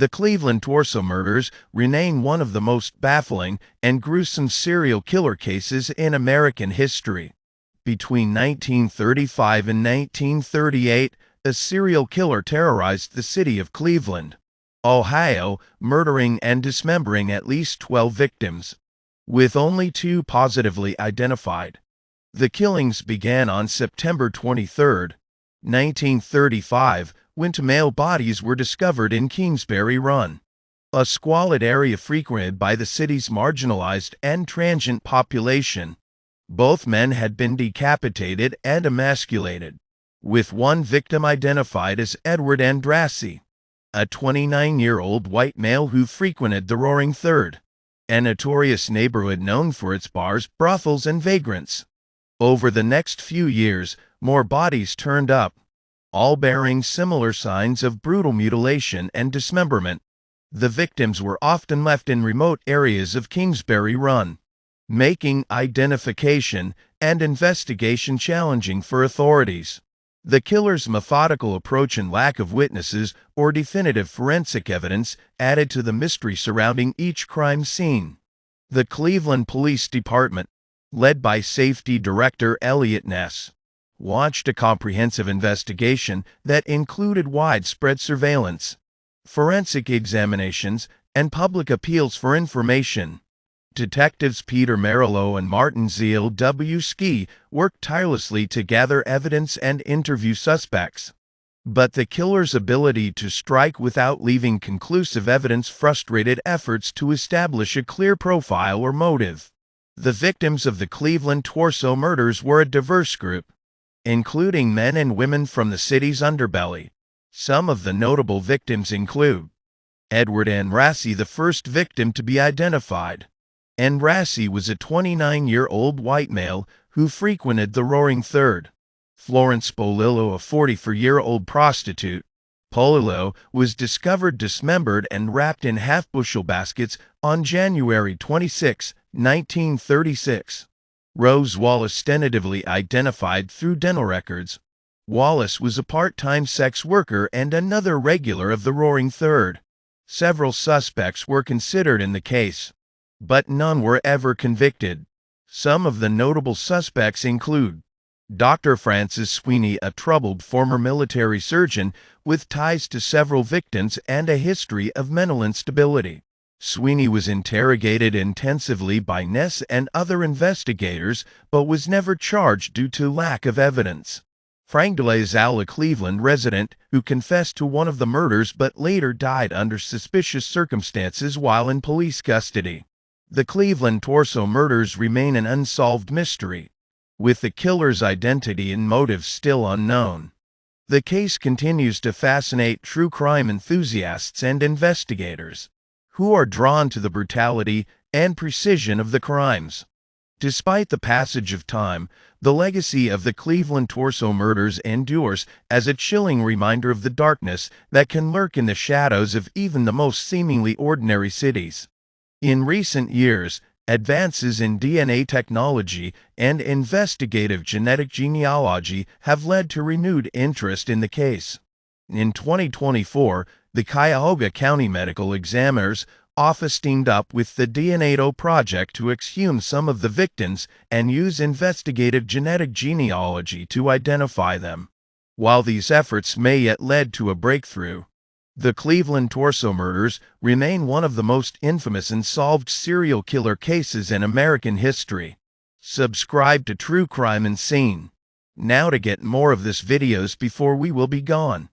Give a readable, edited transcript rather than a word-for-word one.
The Cleveland torso murders remain one of the most baffling and gruesome serial killer cases in American history. Between 1935 and 1938, a serial killer terrorized the city of Cleveland, Ohio, murdering and dismembering at least 12 victims, with only 2 positively identified. The killings began on September 23, 1935, when 2 male bodies were discovered in Kingsbury Run, a squalid area frequented by the city's marginalized and transient population. Both men had been decapitated and emasculated, with one victim identified as Edward Andrassy, a 29-year-old white male who frequented the Roaring Third, a notorious neighborhood known for its bars, brothels, and vagrants. Over the next few years, more bodies turned up, all bearing similar signs of brutal mutilation and dismemberment. The victims were often left in remote areas of Kingsbury Run, making identification and investigation challenging for authorities. The killer's methodical approach and lack of witnesses or definitive forensic evidence added to the mystery surrounding each crime scene. The Cleveland Police Department, led by Safety Director Eliot Ness, launched a comprehensive investigation that included widespread surveillance, forensic examinations, and public appeals for information. Detectives Peter Merillo and Martin Zeal W. Ski worked tirelessly to gather evidence and interview suspects. But the killer's ability to strike without leaving conclusive evidence frustrated efforts to establish a clear profile or motive. The victims of the Cleveland torso murders were a diverse group, including men and women from the city's underbelly. Some of the notable victims include Edward Andrassy, the first victim to be identified. Andrassy was a 29-year-old white male who frequented the Roaring Third. Florence Polillo, a 44-year-old prostitute. Polillo was discovered dismembered and wrapped in half-bushel baskets on January 26, 1936. Rose Wallace, tentatively identified through dental records. Wallace was a part-time sex worker and another regular of the Roaring Third. Several suspects were considered in the case, but none were ever convicted. Some of the notable suspects include Dr. Francis Sweeney, a troubled former military surgeon with ties to several victims and a history of mental instability. Sweeney was interrogated intensively by Ness and other investigators, but was never charged due to lack of evidence. Frank DeLazal, a Cleveland resident who confessed to one of the murders but later died under suspicious circumstances while in police custody. The Cleveland torso murders remain an unsolved mystery, with the killer's identity and motives still unknown. The case continues to fascinate true crime enthusiasts and investigators, who are drawn to the brutality and precision of the crimes. Despite the passage of time, the legacy of the Cleveland torso murders endures as a chilling reminder of the darkness that can lurk in the shadows of even the most seemingly ordinary cities. In recent years, advances in DNA technology and investigative genetic genealogy have led to renewed interest in the case. In 2024, the Cuyahoga County Medical Examiner's Office teamed up with the DNA Project to exhume some of the victims and use investigative genetic genealogy to identify them. While these efforts may yet lead to a breakthrough, the Cleveland torso murders remain one of the most infamous unsolved serial killer cases in American history. Subscribe to True Crime Unseen now to get more of this videos before we will be gone.